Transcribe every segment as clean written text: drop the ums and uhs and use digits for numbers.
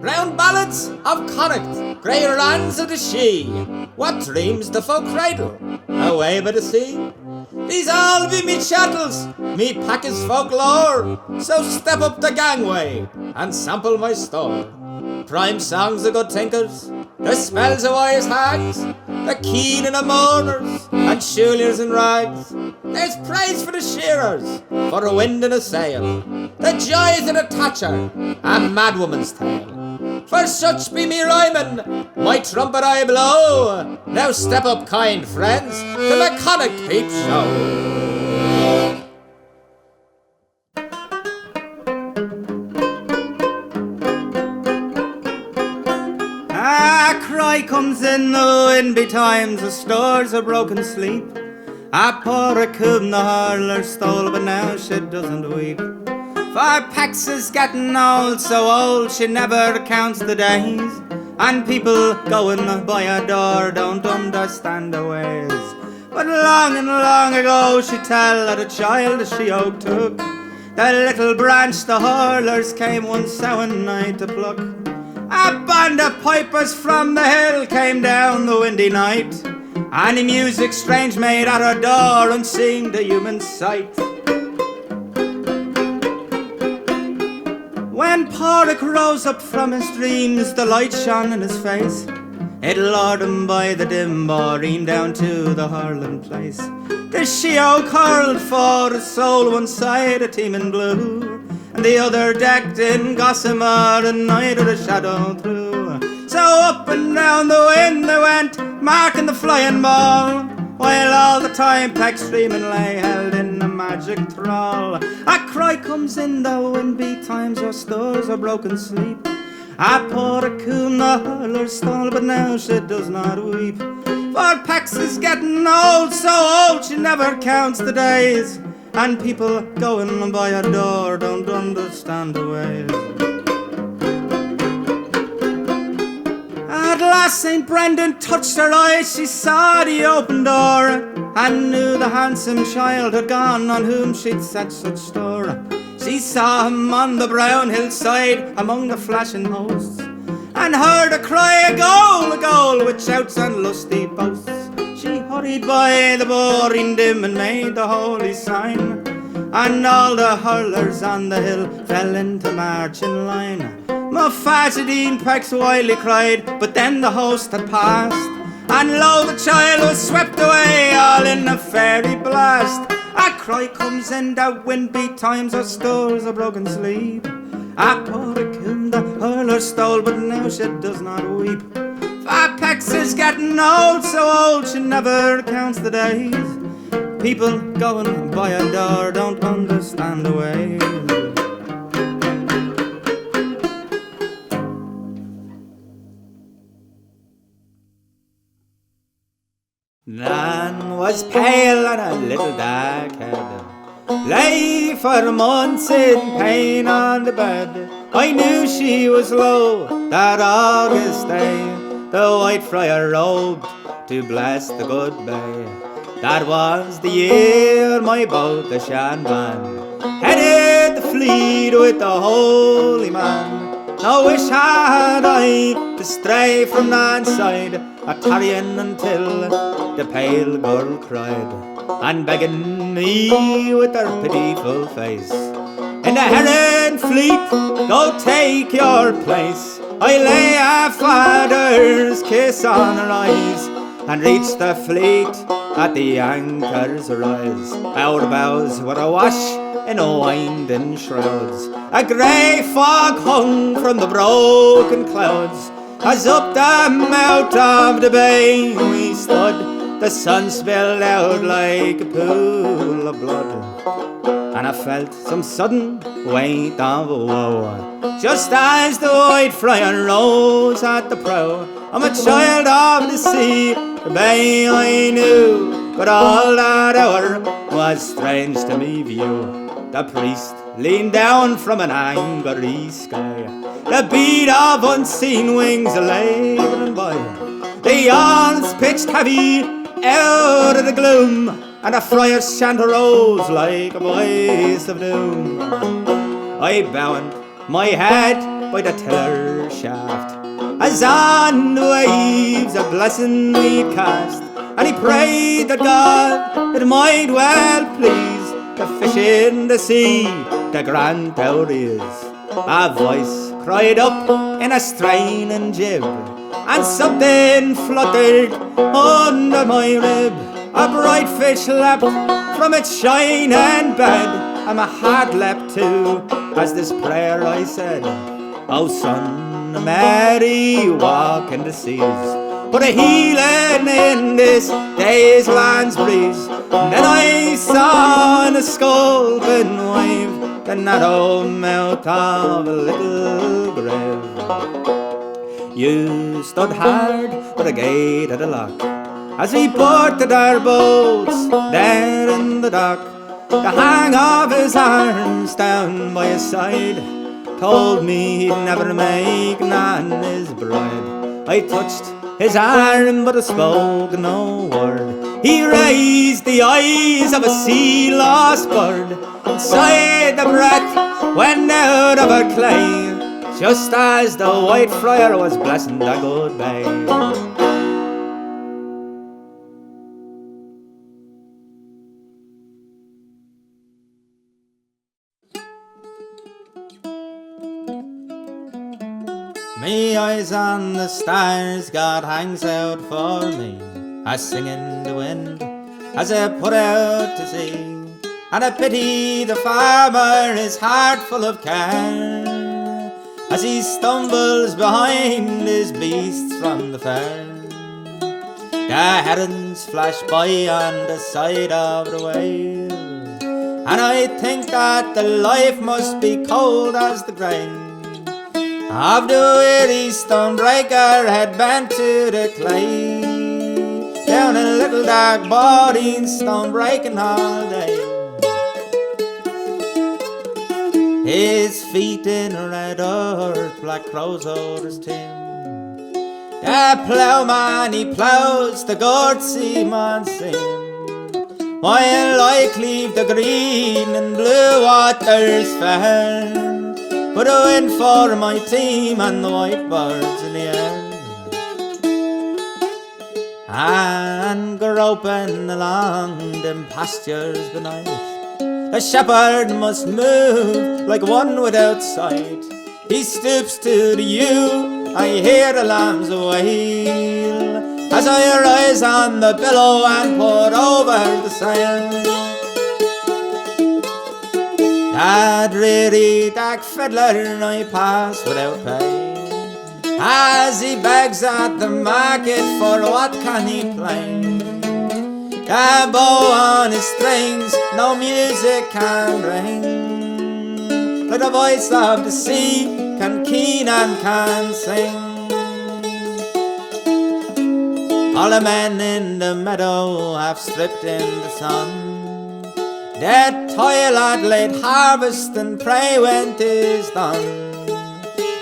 round Ballads of Connacht, grey rands of the Shee. What dreams the folk cradle, away by the sea? These all be me chattels, me packers folklore. So step up the gangway and sample my store. Prime songs of good thinkers, the spells of wise hags, the keen and the mourners, and shoeliers in rags. There's praise for the Shearers, for a wind and a sail, the joys of the Thatcher, a madwoman's tale. For such be me rhyming, my trumpet I blow. Now step up, kind friends, to the Connacht Peep show. Cry comes in the wind betimes, the stores are broken sleep. A poor coom the hurler stole, but now she doesn't weep. For Pax is getting old, so old she never counts the days. And people going by her door don't understand her ways. But long and long ago she tell that a child she took the little branch the hurlers came one sowing night to pluck. A band of pipers from the hill came down the windy night, and the music strange made at her door and seemed a human sight. When Porrick rose up from his dreams, the light shone in his face. It lured him by the dim boreen down to the hurling place. The she-oak curled for his soul, one side a team in blue, and the other decked in gossamer and neither a shadow threw. So up and down the wind they went, marking the flying ball, while all the time Peck streaming lay held in a magic thrall. A cry comes in the wind betimes, her stores are broken sleep. I poured a coon the hurler stole, but now she does not weep. For Pex is getting old, so old she never counts the days, and people going by her door don't understand the ways. At last St. Brendan touched her eyes, she saw the open door, and knew the handsome child had gone on whom she'd set such store. She saw him on the brown hillside among the flashing hosts, and heard a cry, a goal, with shouts and lusty boasts. She hurried by the boring dim and made the holy sign, and all the hurlers on the hill fell into marching line. Muffazadine Pex wildly cried, but then the host had passed, and lo, the child was swept away all in a fairy blast. A cry comes in the wind betimes, her stores are broken sleep. A poor coon the hurler stole, but now she does not weep. For Pex is getting old, so old she never counts the days. People going by her door don't understand the ways. Nan was pale and a little dark-haired, lay for months in pain on the bed. I knew she was low that August day. The white friar robed to bless the good bay. That was the year my boat the Shanban headed the fleet with the holy man. No wish had I to stray from that side, a tarrying until the pale girl cried, and begging me with her pitiful face, in the herring fleet, go take your place. I lay a father's kiss on her eyes, and reached the fleet at the anchor's rise. Our bows were awash in winding shrouds, a grey fog hung from the broken clouds. As up the mouth of the bay we stood, the sun spilled out like a pool of blood, and I felt some sudden weight of woe, just as the white friar rose at the prow. I'm a child of the sea, the bay I knew, but all that hour was strange to me view. The priest leaned down from an angry sky, the beat of unseen wings labouring by. The yawns pitched heavy out of the gloom, and the friar's chant rose like a voice of doom. I bound my head by the tiller spear shaft. As on the waves a blessing we'd cast, and he prayed that God it might well please the fish in the sea to grant our ears. A voice cried up in a straining jib, and something fluttered under my rib. A bright fish leapt from its shining bed, and my heart leapt too as this prayer I said. O Son of Mary, walk in the seas, put a healing in this day's land's breeze. Then I saw in a sculpin wave the narrow mouth of a little grave. You stood hard by the gate of the loch as we boarded our boats there in the dock. The hang of his arms down by his side told me he'd never make Nan his bride. I touched his arm but I spoke no word. He raised the eyes of a sea-lost bird, and sighed the breath went out of her clay, just as the white friar was blessing the good babe. Me eyes on the stars God hangs out for me, I sing in the wind as I put out to sea, and I pity the farmer, his heart full of care, as he stumbles behind his beasts from the fair. The herons flash by on the side of the way, and I think that the life must be cold as the grain of the weary stonebreaker head bent to the clay, down a little dark boarding stone breaking all day. His feet in red earth, black crows over his tin. The ploughman he ploughs, the good seaman sing, while I cleave the green and blue waters fair, put a wind for my team and the white birds in the air. And groping along them pastures benight, the shepherd must move like one without sight. He stoops to the ewe, I hear the lambs wail, as I rise on the billow and put over the sail. That dreary dark fiddler I pass without pay, as he begs at the market for what can he play. The bow on his strings no music can bring, like the voice of the sea can keen and can sing. All the men in the meadow have stripped in the sun, their toil at late harvest and pray when 'tis done,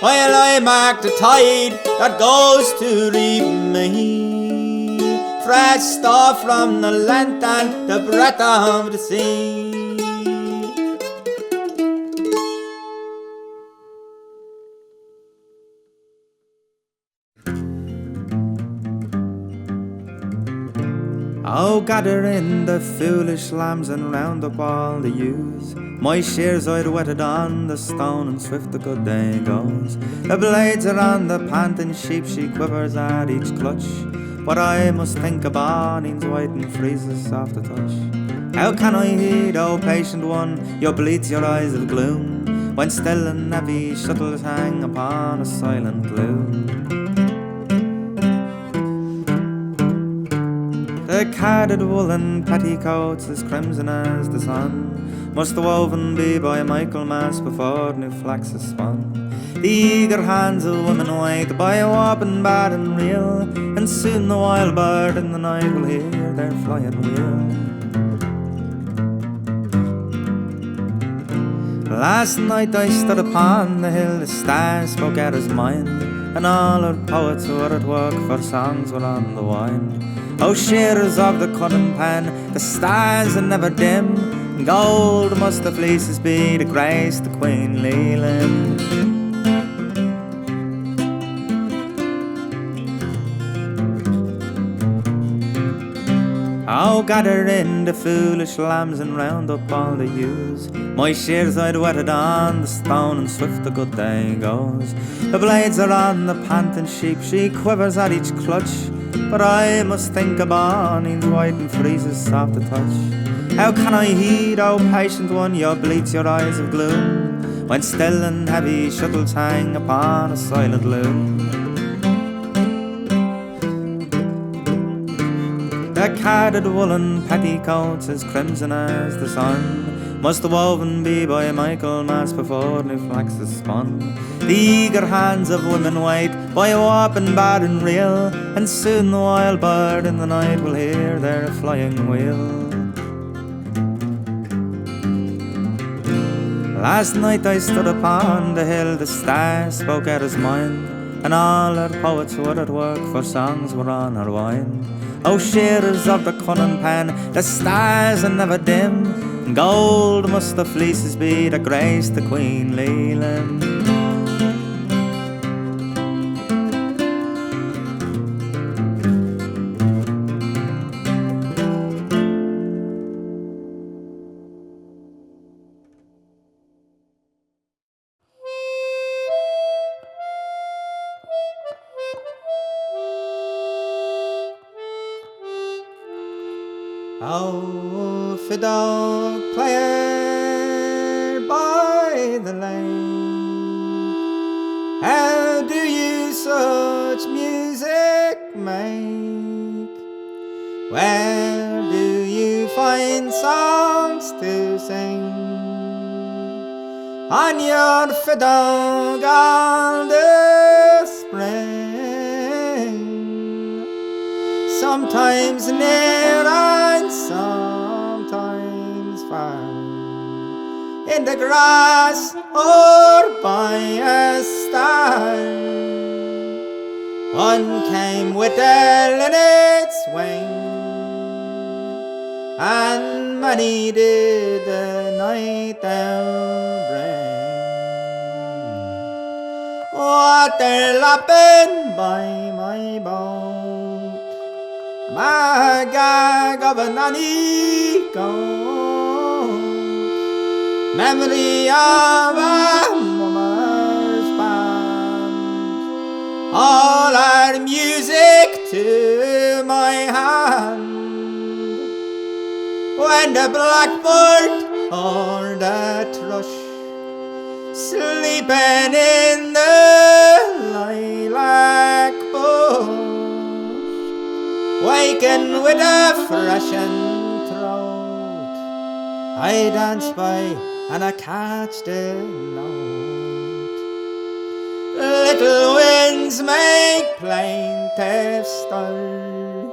while I mark the tide that goes to reap me, fresh stuff from the length and the breadth of the sea. Oh, gather in the foolish lambs and round up all the ewes. My shears I'd whetted on the stone, and swift the good day goes. The blades are on the panting sheep, she quivers at each clutch, but I must think of awnings white and freezes soft to touch. How can I heed, oh patient one, your bleats, your eyes of gloom, when still and heavy shuttles hang upon a silent gloom? The carded woolen petticoats, as crimson as the sun, must woven be by Michaelmas before new flax is spun. The eager hands of women wait by a warp and bar and reel, and soon the wild bird in the night will hear their flying wheel. Last night I stood upon the hill, the stars spoke out his mind, and all our poets who were at work for songs were on the wind. Oh, shearers of the cunning pen, the stars are never dim, gold must the fleeces be to grace the queenly limb. Oh, gather in the foolish lambs and round up all the ewes. My shears I'd wetted on the stone, and swift the good day goes. The blades are on the panting sheep, she quivers at each clutch. But I must think of Bonnie's white and freezes soft to touch. How can I heed, oh patient one, your bleats your eyes of gloom, when still and heavy shuttles hang upon a silent loom? The carded woolen petticoats as crimson as the sun must woven be by Michael Mas before new flax is spun. The eager hands of women wait by a warping bar and reel, and soon the wild bird in the night will hear their flying wheel. Last night I stood upon the hill, the stars spoke out his mind, and all our poets were at work, for songs were on our wine. O shearers of the cunning pen, the stars are never dim, and gold must the fleeces be that grace the Queen Leland. Oh, Fideog Player by the lake, how do you such music make? Where do you find songs to sing on your Fideog all the spring? Sometimes near and sometimes far, in the grass or by a star. One came with a linnet's wing, and many did the night owl bring. Water lapping by my boat, my gag of an annie goat, memory of a mummer's band, all our music to my hand. When the blackbird or the thrush, sleeping in the lilac bush, waken with a freshened throat, I dance by and I catch the note. Little winds make plaintive stir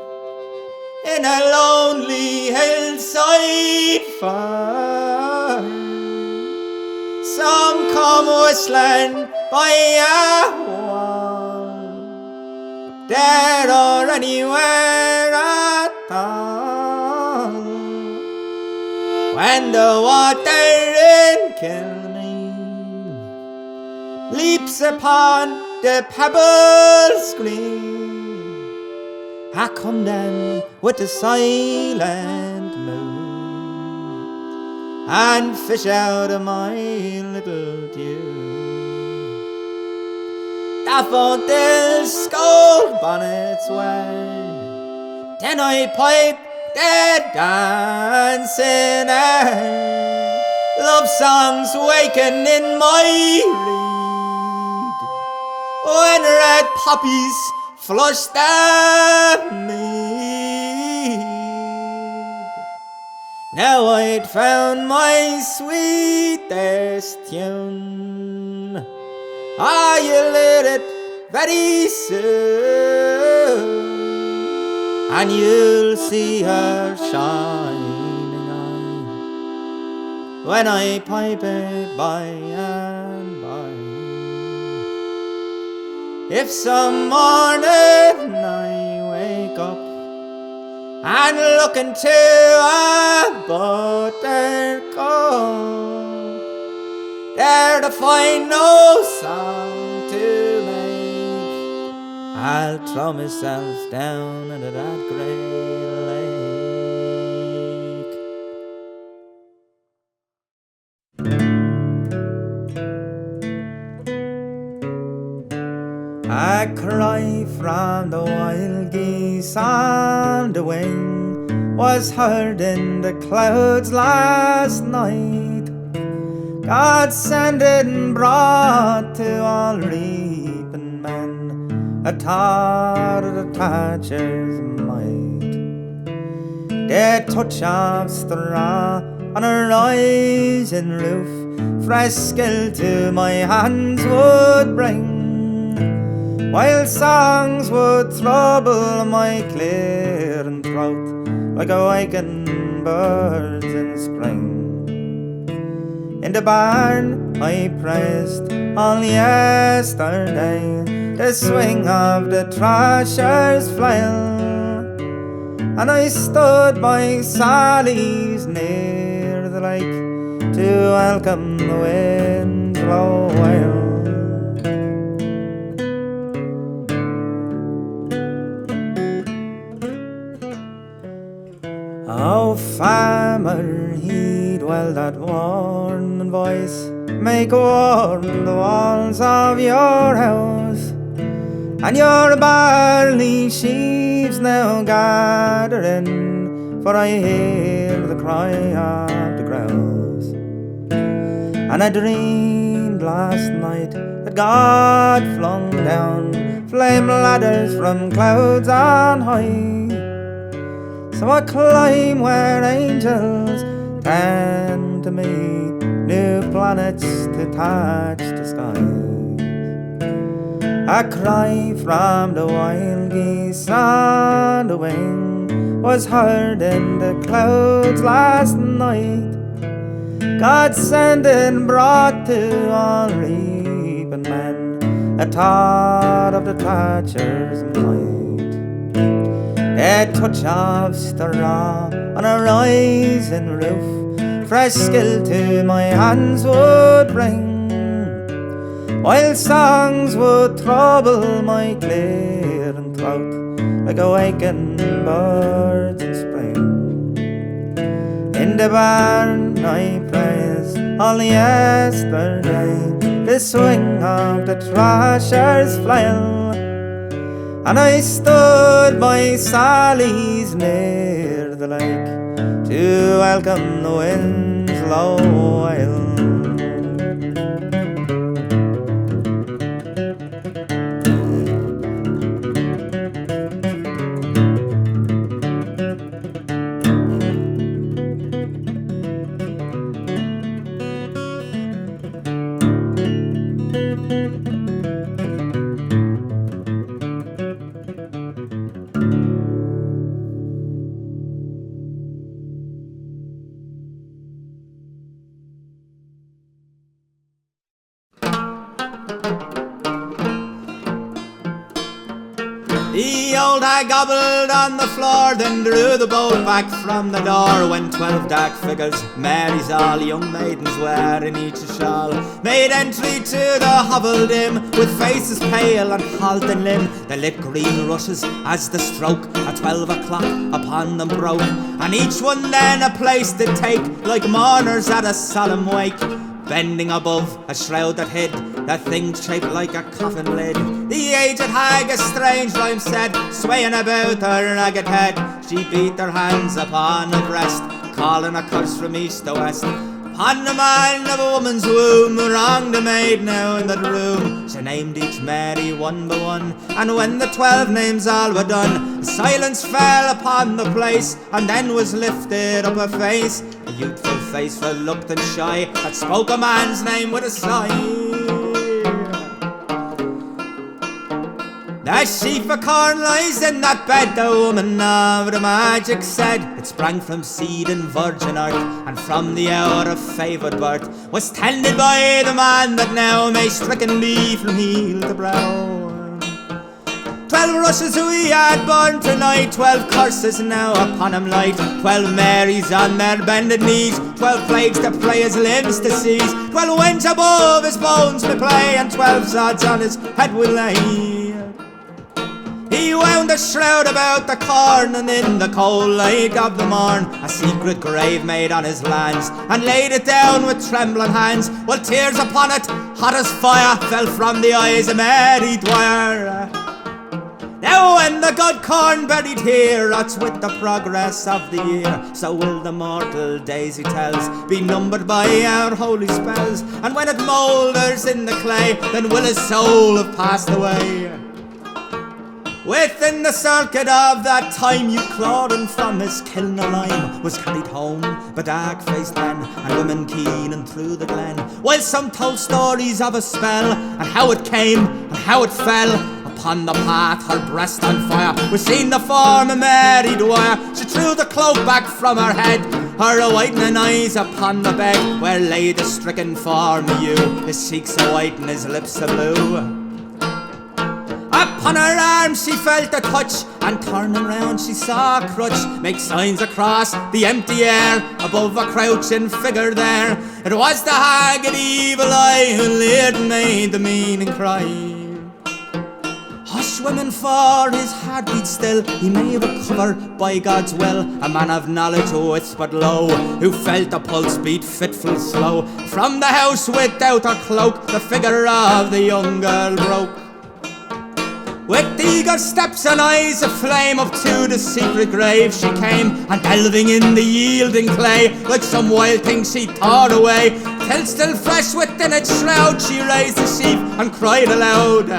in a lonely hillside far. Some come whistling by a wall, there or anywhere at all. When the water in Kilmeen leaps upon the pebbles green, I come down with the silent moon and fish out of my little tune. Daffodils scold bonnets well, then I pipe their dancing air. Love songs waken in my reed when red poppies flush the mead. Now I'd found my sweetest tune, you learn it very soon, and you'll see her shining eye when I pipe it by and by. If some morning I wake up and look into a buttercup, there to find no song to make, I'll throw myself down into that grey lake. A cry from the wild geese on the wing was heard in the clouds last night. God sent it and brought to all reaping men a thought of the Thatcher's might. The touch of straw on a rising roof fresh skill to my hands would bring, while songs would trouble my clearing throat like awakened birds in spring. In the barn I praised all yesterday the swing of the thrasher's flail, and I stood by Sally's near the lake to welcome the wind's low wail. Oh, farmer, heed well that warning voice, make warm the walls of your house, and your barley sheaves now gathering, for I hear the cry of the grouse. And I dreamed last night that God flung down flame ladders from clouds on high, so I climb where angels tend to meet, new planets to touch the skies. A cry from the wild geese on the wing was heard in the clouds last night. God sent and brought to all reaping men a thought of the Thatcher's might. The touch of straw on a rising roof fresh skill to my hands would bring, while songs would trouble my clearing throat like awakened birds in spring. In the barn I praised all yesterday the swing of the thrasher's flail, and I stood by Sally's near the lake to welcome the wind's low wail. The old hag gobbled on the floor, then drew the bolt back from the door, when 12 dark figures, Mary's all young maidens wearing each a shawl, made entry to the hovel dim, with faces pale and halt in limb. They lit green rushes as the stroke at 12 o'clock upon them broke, and each one then a place did take, like mourners at a solemn wake. Bending above a shroud that hid that thing shaped like a coffin lid, the aged hag a strange rhyme said, swaying about her ragged head. She beat her hands upon her breast, calling a curse from east to west. Upon the man of a woman's womb, wronged a maid now in that room. She named each Mary one by one, and when the 12 names all were done, silence fell upon the place, and then was lifted up a face, a youthful face full looked and shy, that spoke a man's name with a sigh. The sheaf of corn lies in that bed, the woman of the magic said. It sprang from seed and virgin earth, and from the hour of favoured birth, was tended by the man that now may stricken be from heel to brow. 12 rushes who he had born tonight, 12 curses now upon him light, 12 Marys on their bended knees, 12 plagues to pray his limbs to seize, 12 winds above his bones may play, and 12 sods on his head will lay. He wound a shroud about the corn, and in the cold light of the morn a secret grave made on his lands, and laid it down with trembling hands, while tears upon it, hot as fire, fell from the eyes of Mary Dwyer. Now when the good corn buried here rots with the progress of the year, so will the mortal days, he tells, be numbered by our holy spells, and when it moulders in the clay, then will his soul have passed away. Within the circuit of that time, you Claudan from his kiln of lime was carried home by dark-faced men and women keen and through the glen, while some told stories of a spell, and how it came and how it fell. Upon the path, her breast on fire, was seen the form of Mary Dwyer. She threw the cloak back from her head, her whitening eyes upon the bed, where lay the stricken form of you, his cheeks so white and his lips so blue. Upon her arm she felt a touch, and turning round she saw a crutch make signs across the empty air above a crouching figure there. It was the haggard evil eye who leered and made the meaning cry. Hush, women, for his heart beats still, he may recover by God's will. A man of knowledge who whispered low, who felt the pulse beat fitful slow. From the house without her cloak the figure of the young girl broke. With eager steps and eyes aflame up to the secret grave she came, and delving in the yielding clay, like some wild thing she tore away, till still fresh within its shroud she raised the sheaf and cried aloud.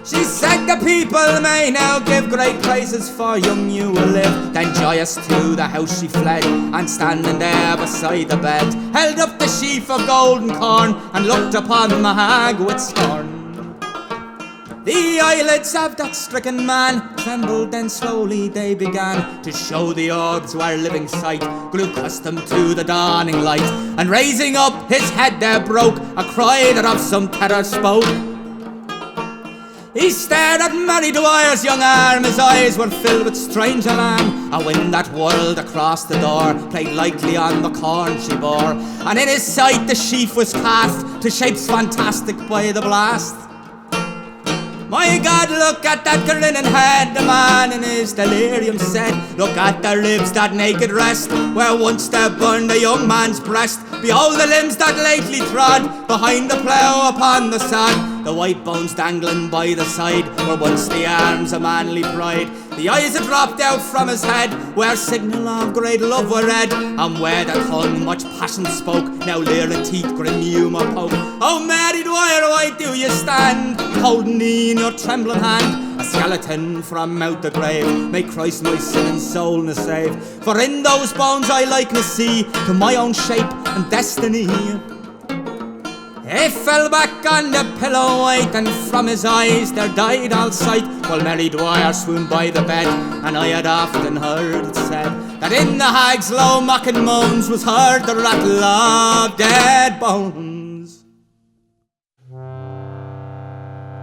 She said the people may now give great praises, for young you will live. Then joyous to the house she fled, and standing there beside the bed, held up the sheaf of golden corn, and looked upon the hag with scorn. The eyelids of that stricken man trembled, then slowly they began to show the orbs where living sight grew accustomed to the dawning light, and raising up his head there broke a cry that of some terror spoke. He stared at Mary Dwyer's young arm, his eyes were filled with strange alarm. A wind that whirled across the door played lightly on the corn she bore, and in his sight the sheaf was cast to shapes fantastic by the blast. My God, look at that grinning head, the man in his delirium said. Look at the ribs that naked rest, where once there burned a young man's breast. Behold the limbs that lately trod behind the plough upon the sod. The white bones dangling by the side were once the arms of manly pride. The eyes had dropped out from his head, where signal of great love were read, and where the tongue much passion spoke, now leering teeth grim humour poke. Oh Mary Dwyer, why do you stand, holding thee in your trembling hand? A skeleton from out the grave, may Christ my sin and soul na save. For in those bones I likeness see to my own shape and destiny. He fell back on the pillow white, and from his eyes there died all sight, while Mary Dwyer swooned by the bed. And I had often heard it said that in the hag's low mocking moans was heard the rattle of dead bones.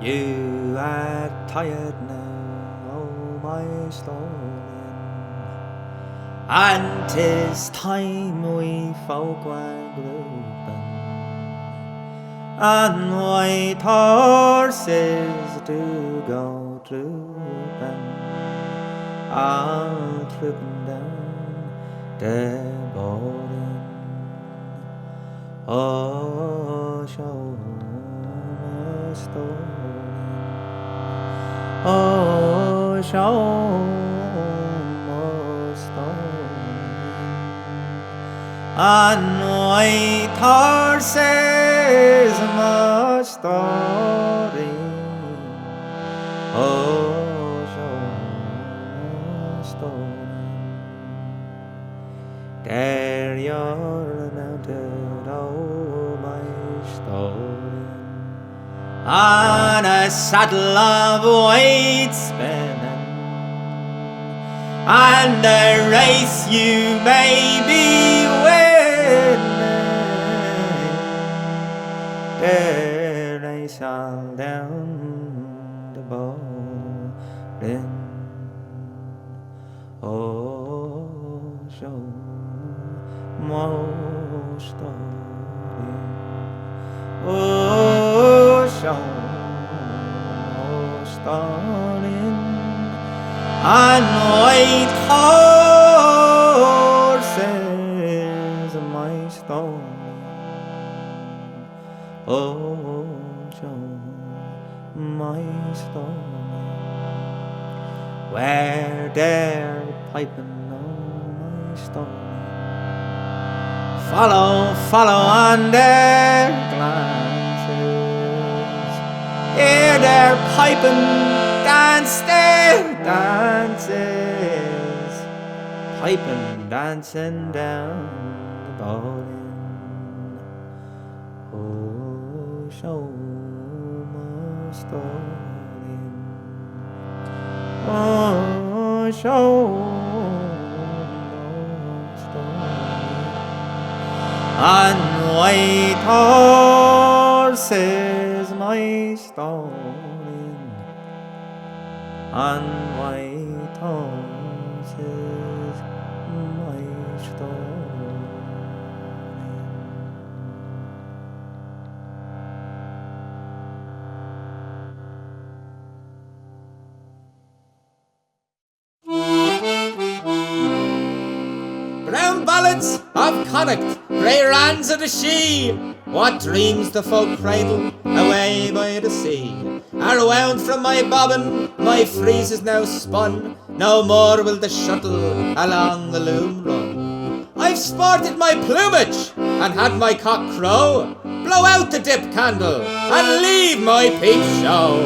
You are tired now, oh my stolen, and 'tis time we folk were grouping, and white horses do go trooping, all trooping down the Ballad. Oh, Seumas O'Kelly, oh, Seumas O'Kelly, and white horses must story. Oh, Seumas O'Kelly, there you're mounted, oh my story, on a saddle of white spinning, and a race you may be winning. There I sail down the Ballad. Oh, Seumas O'Kelly, oh, Seumas O'Kelly. on white horses, my story. Oh, show my story. Where they're piping on my story. Follow, follow on their glances. Hear their piping, dance their dances. Piping, dancing down the bowling. Oh, show my story. Oh, show my story. On white horses, my story. On white horses, my story. Brown ballads of Connacht, grey rands of the Shee. What dreams the folk cradle away by the sea are wound from my bobbin, my frieze is now spun. No more will the shuttle along the loom run. I've sported my plumage and had my cock crow. Blow out the dip candle and leave my peep show.